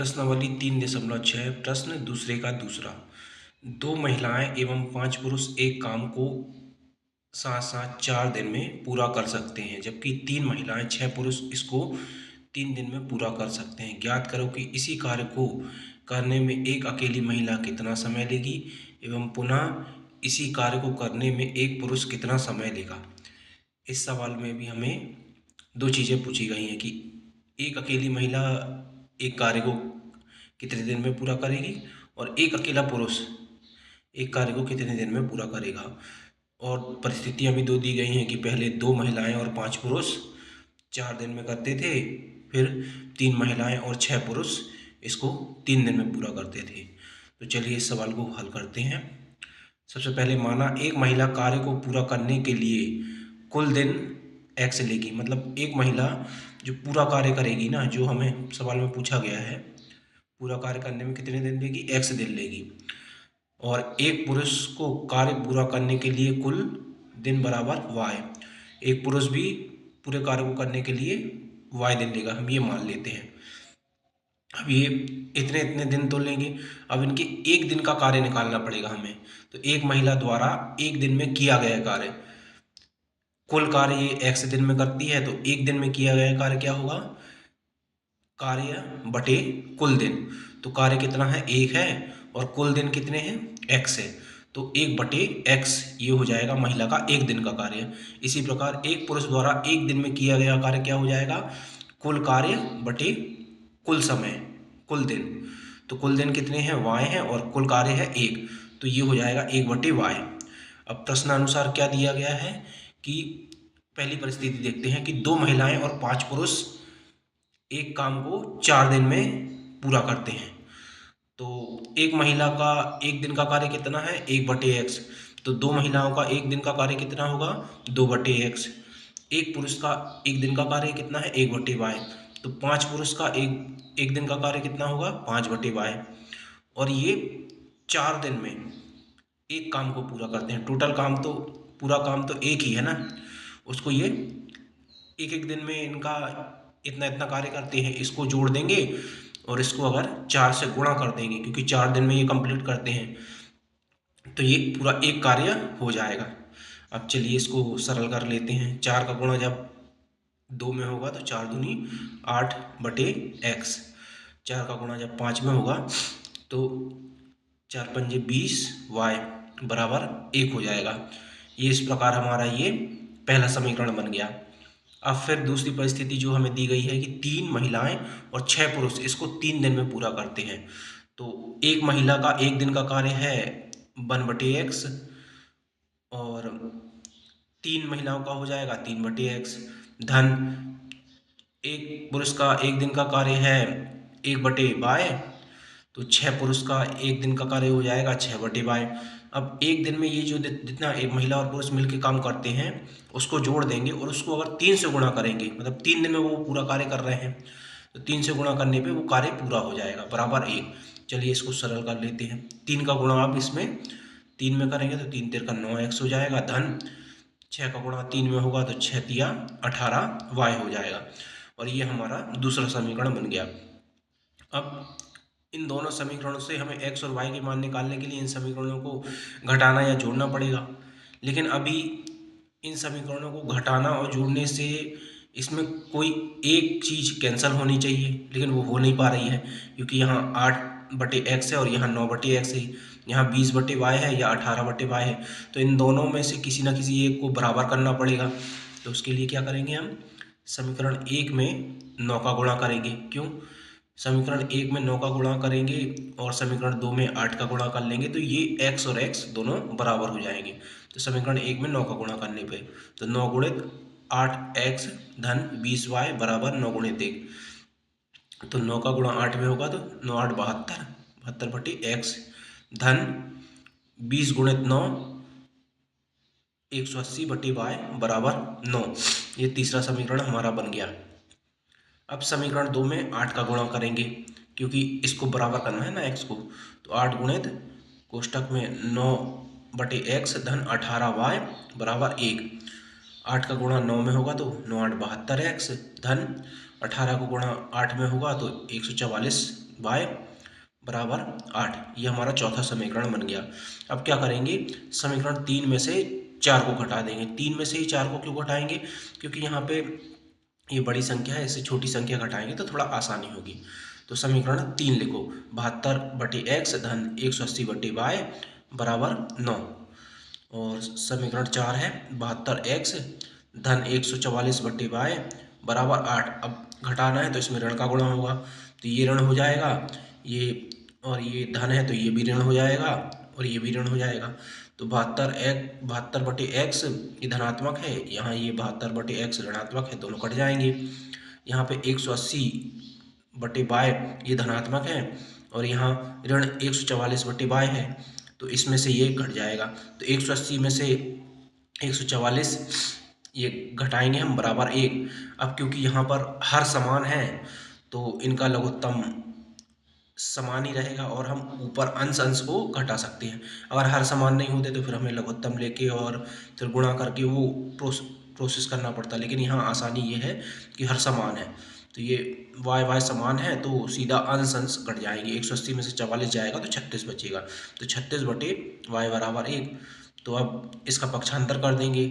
प्रश्नावली 3.6 प्रश्न दूसरे का दूसरा। दो महिलाएं एवं 5 पुरुष एक काम को साथ साथ 4 दिन में पूरा कर सकते हैं, जबकि 3 महिलाएं 6 पुरुष इसको 3 दिन में पूरा कर सकते हैं। ज्ञात करो कि इसी कार्य को करने में एक अकेली महिला कितना समय लेगी एवं पुनः इसी कार्य को करने में एक पुरुष कितना समय लेगा। इस सवाल में भी हमें दो चीज़ें पूछी गई हैं कि एक अकेली महिला एक कार्य को कितने दिन में पूरा करेगी और एक अकेला पुरुष एक कार्य को कितने दिन में पूरा करेगा। और परिस्थितियां भी दो दी गई हैं कि पहले 2 महिलाएं और 5 पुरुष 4 दिन में करते थे, फिर 3 महिलाएं और 6 पुरुष इसको 3 दिन में पूरा करते थे। तो चलिए इस सवाल को हल करते हैं। सबसे पहले माना एक महिला कार्य को पूरा करने के लिए कुल दिन x लेगी, मतलब एक महिला जो पूरा कार्य करेगी ना, जो हमें सवाल में पूछा गया है, पूरा कार्य करने में कितने दिन लेगी, x दिन लेगी। और एक पुरुष को कार्य पूरा करने के लिए कुल दिन बराबर y, एक पुरुष भी पूरे कार्य को करने के लिए y दिन लेगा, हम ये मान लेते हैं। अब ये इतने इतने दिन तो लेंगे, अब इनके एक दिन का कार्य निकालना पड़ेगा हमें। तो एक महिला द्वारा एक दिन में किया गया कार्य, कुल कार्य ये x दिन में करती है, तो एक दिन में किया गया कार्य क्या होगा, कार्य बटे कुल दिन। तो कार्य कितना है, 1 है, और कुल दिन कितने हैं, x है, तो 1 बटे x ये हो जाएगा महिला का एक दिन का कार्य। इसी प्रकार एक पुरुष द्वारा एक दिन में किया गया कार्य क्या हो जाएगा, कुल कार्य बटे कुल समय, कुल दिन। तो कुल दिन कितने हैं, y है, और कुल कार्य है 1, तो ये हो जाएगा 1 बटे y। अब प्रश्नानुसार क्या दिया गया है कि पहली परिस्थिति देखते हैं कि 2 महिलाएं और 5 पुरुष एक काम को 4 दिन में पूरा करते हैं। तो एक महिला का एक दिन का कार्य कितना है, 1 बटे x, तो 2 महिलाओं का एक दिन का कार्य कितना होगा, 2 बटे x। एक पुरुष का एक दिन का कार्य कितना है, 1 बटे y, तो 5 पुरुष का एक दिन का कार्य कितना होगा, 5 बटे y। और ये 4 दिन में एक काम को पूरा करते हैं। टोटल काम तो पूरा काम तो एक ही है ना, उसको ये एक एक दिन में इनका इतना इतना कार्य करते हैं, इसको जोड़ देंगे और इसको अगर 4 से गुणा कर देंगे, क्योंकि 4 दिन में ये कंप्लीट करते हैं, तो ये पूरा एक कार्य हो जाएगा। अब चलिए इसको सरल कर लेते हैं। 4 का गुणा जब 2 में होगा तो 4 दूनी 8 बटे x, 4 का गुणा जब 5 में होगा तो 4 पंजे 20 y बराबर 1 हो जाएगा। ये इस प्रकार हमारा ये पहला समीकरण बन गया। अब फिर दूसरी परिस्थिति जो हमें दी गई है कि 3 महिलाएं और 6 पुरुष इसको 3 दिन में पूरा करते हैं। तो एक महिला का एक दिन का कार्य है 1 बटे x, और 3 महिलाओं का हो जाएगा 3 बटे x, धन एक पुरुष का एक दिन का कार्य है 1 बटे y, तो 6 पुरुष का एक दिन का कार्य हो जाएगा 6 बटे y। अब एक दिन में ये जो जितना एक महिला और पुरुष मिलकर काम करते हैं उसको जोड़ देंगे, और उसको अगर 3 से गुणा करेंगे, मतलब 3 दिन में वो पूरा कार्य कर रहे हैं, तो 3 से गुणा करने पे वो कार्य पूरा हो जाएगा बराबर 1। चलिए इसको सरल कर लेते हैं। 3 का गुणा आप इसमें 3 में करेंगे तो 3 तिरका 9x हो जाएगा, धन 6 का गुणा 3 में होगा तो 6 तिया 18 y हो जाएगा। और ये हमारा दूसरा समीकरण बन गया। अब इन दोनों समीकरणों से हमें x और y के मान निकालने के लिए इन समीकरणों को घटाना या जोड़ना पड़ेगा, लेकिन अभी इन समीकरणों को घटाना और जोड़ने से इसमें कोई एक चीज़ कैंसिल होनी चाहिए, लेकिन वो हो नहीं पा रही है, क्योंकि यहाँ 8 बटे x है और यहाँ 9 बटे x है, यहाँ 20 बटे y है या 18 बटे y है। तो इन दोनों में से किसी ना किसी एक को बराबर करना पड़ेगा। तो उसके लिए क्या करेंगे, हम समीकरण 1 में 9 का गुणा करेंगे। क्यों, समीकरण 1 में 9 का गुणा करेंगे और समीकरण 2 में 8 का गुणा कर लेंगे, तो ये x और x दोनों बराबर हो जाएंगे। तो समीकरण 1 में 9 का गुणा करने पे तो 9 गुणित 8x धन 20y बराबर 9 गुणित 1, तो 9 का गुणा 8 में होगा तो 9 8 72, 72 बटे x धन 20 गुणित 9 180 बटे y बराबर 9। ये तीसरा समीकरण हमारा बन गया। अब समीकरण 2 में 8 का गुणा करेंगे, क्योंकि इसको बराबर करना है ना x को, तो 8 गुणित कोष्टक में 9 बटे x धन 18y बराबर 1। 8 का गुणा 9 में होगा तो 9 8 72x धन 18 को गुणा 8 में होगा तो 144 वाई बराबर 8। ये हमारा चौथा समीकरण बन गया। अब क्या करेंगे, समीकरण 3 में से 4 को घटा देंगे। 3 में से ही 4 को क्यों घटाएंगे, क्योंकि यहाँ पे ये बड़ी संख्या है, इससे छोटी संख्या घटाएंगे तो थोड़ा आसानी होगी। तो समीकरण 3 लिखो, 72/x धन 180/y बराबर 9। और समीकरण 4 है 72x धन 144/y बराबर 8। अब घटाना है तो इसमें ऋण का गुणा होगा, तो ये ऋण हो जाएगा, ये और ये धन है तो ये भी ऋण हो जाएगा और ये भी ऋण हो जाएगा। तो 72/x ये धनात्मक है, यहाँ ये 72/x ऋणात्मक है, दोनों कट जाएंगे। यहाँ पे 180/y ये धनात्मक है और यहाँ ऋण 144/y है, तो इसमें से ये घट जाएगा। तो 180 में से 144 ये घटाएंगे हम बराबर 1। अब क्योंकि यहाँ पर हर समान है तो इनका लघुत्तम समान ही रहेगा और हम ऊपर अंश अंश को घटा सकते हैं। अगर हर समान नहीं होते तो फिर हमें लघुत्तम लेके और फिर गुणा करके वो प्रोसेस करना पड़ता, लेकिन यहाँ आसानी ये है कि हर समान है, तो ये y समान है तो सीधा अंश अंश घट जाएंगे। 180 में से 44 जाएगा तो 36 बचेगा, तो 36/y बराबर 1। तो अब इसका पक्षांतर कर देंगे,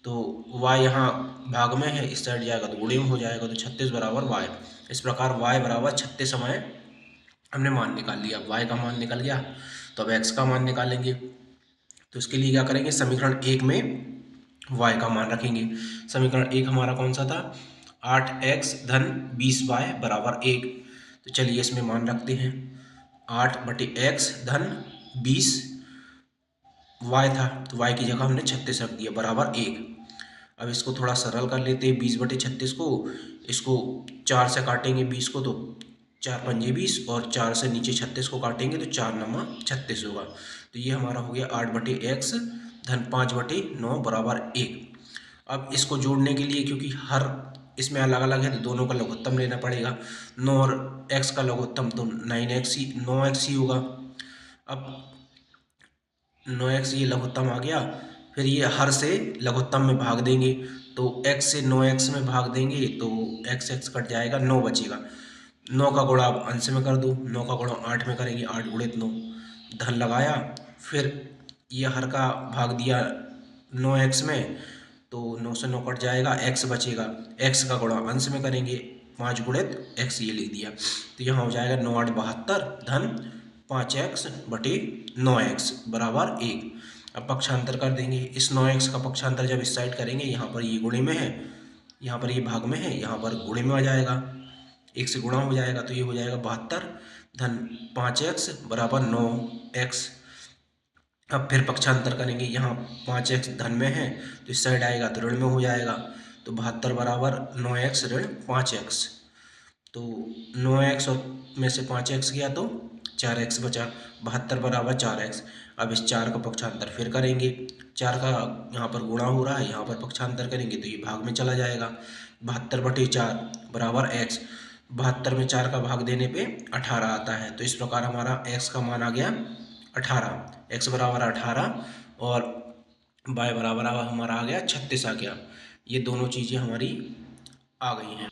तो y यहाँ भाग में है, इस साइड जाएगा तो गुणे में हो जाएगा, तो 36 बराबर y। इस प्रकार y बराबर 36 समय हमने मान निकाल लिया। y का मान निकल गया, तो अब x का मान निकालेंगे। तो इसके लिए क्या करेंगे, समीकरण 1 में y का मान रखेंगे। समीकरण 1 हमारा कौन सा था, 8x धन 20y बराबर 1। तो चलिए इसमें मान रखते हैं, 8/x धन 20y था, तो y की जगह हमने 36 रख दिया बराबर 1। अब इसको थोड़ा सरल कर लेते हैं, 20/36 को, इसको 4 से काटेंगे 20 को तो 4 पंजे 20 और 4 से नीचे 36 को काटेंगे तो 4 नमा 36 होगा। तो ये हमारा हो गया 8/x धन 5/9 बराबर 1। अब इसको जोड़ने के लिए, क्योंकि हर इसमें अलग अलग है तो दोनों का लघुत्तम लेना पड़ेगा। 9 और x का लघुत्तम तो 9x ही होगा। अब 9x ये लघुत्तम आ गया, फिर ये हर से लघुत्तम में भाग देंगे, तो x से 9x में भाग देंगे तो x कट जाएगा, 9 बचेगा। 9 का गुणा अब अंश में कर दो, 9 का गुणा 8 में करेंगे, 8 गुणित 9, धन लगाया, फिर ये हर का भाग दिया 9x में, तो 9 से 9 कट जाएगा, x बचेगा। x का गुणा अंश में करेंगे, 5 गुणित x ये लिख दिया, तो यहाँ हो जाएगा 9 8 72 धन 5x/9x बराबर 1। अब पक्षांतर कर देंगे, इस 9x का पक्षांतर जब इस साइड करेंगे, यहाँ पर ये गुणे में है, यहाँ पर ये भाग में है, यहाँ पर गुणे में आ जाएगा, 1 से गुणा हो जाएगा, तो ये हो जाएगा 72 धन 5x बराबर 9x। अब फिर पक्षांतर करेंगे, यहाँ 5x धन में है तो इस साइड आएगा तो ऋण में हो जाएगा, तो 72 बराबर 9x ऋण 5x। तो 9x और में से 5x गया तो 4x बचा, 72 बराबर 4x। अब इस 4 का पक्षांतर फिर करेंगे, 4 का यहाँ पर गुणा हो रहा है, यहाँ पर पक्षांतर करेंगे तो ये भाग में चला जाएगा, 72/4 बराबर x। 72 में 4 का भाग देने पे 18 आता है, तो इस प्रकार हमारा x का मान आ गया 18, x बराबर 18 और y बराबर हमारा आ गया 36 आ गया। ये दोनों चीज़ें हमारी आ गई हैं।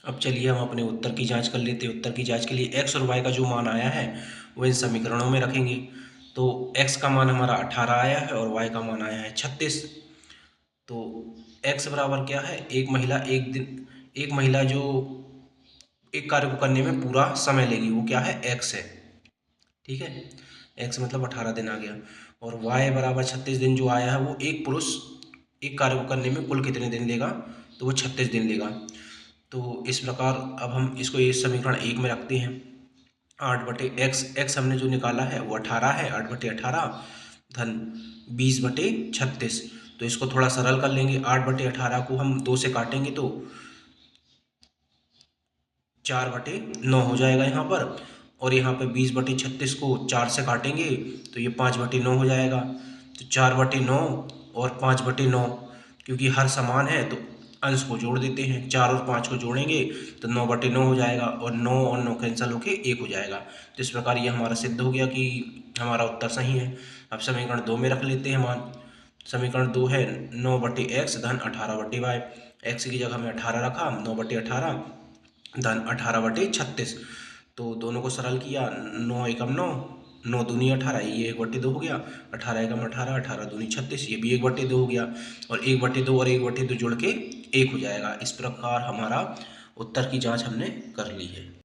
अब चलिए हम अपने उत्तर की जांच कर लेते हैं। उत्तर की जांच के लिए x और y का जो मान आया है वो इन समीकरणों में रखेंगे। तो x का मान हमारा 18 आया है और y का मान आया है 36। तो x बराबर क्या है, एक महिला जो एक कार्य को करने में पूरा समय लेगी वो क्या है, x है, ठीक है। x मतलब 18 दिन आ गया, और y बराबर 36 दिन जो आया है वो एक पुरुष एक कार्य को करने में कुल कितने दिन लेगा, तो वो 36 दिन लेगा। तो इस प्रकार अब हम इसको ये समीकरण 1 में रखते हैं। 8/x हमने जो निकाला है वो 18 है, 8/18 धन 20/36। तो इसको थोड़ा सरल कर लेंगे, 8/18 को हम 2 से काटेंगे तो 4/9 हो जाएगा यहाँ पर, और यहाँ पे 20/36 को 4 से काटेंगे तो ये 5/9 हो जाएगा। तो 4/9 और 5/9, क्योंकि हर समान है तो अंश को जोड़ देते हैं, 4 और 5 को जोड़ेंगे तो 9/9 हो जाएगा, और 9 और 9 कैंसिल होके 1 हो जाएगा। तो इस प्रकार ये हमारा सिद्ध हो गया कि हमारा उत्तर सही है। अब समीकरण 2 में रख लेते हैं मान। समीकरण 2 है 9/x धन 18/y। x की जगह में 18 रखा, 9/18 धन 18/36। तो दोनों को सरल किया, 9 एकम 9, 9 दूनी 18, ये 1/2 हो गया, 18 एकम 18, 18 दूनी 36, ये भी 1/2 हो गया, और 1/2 और 1/2 जोड़ के 1 हो जाएगा। इस प्रकार हमारा उत्तर की जांच हमने कर ली है।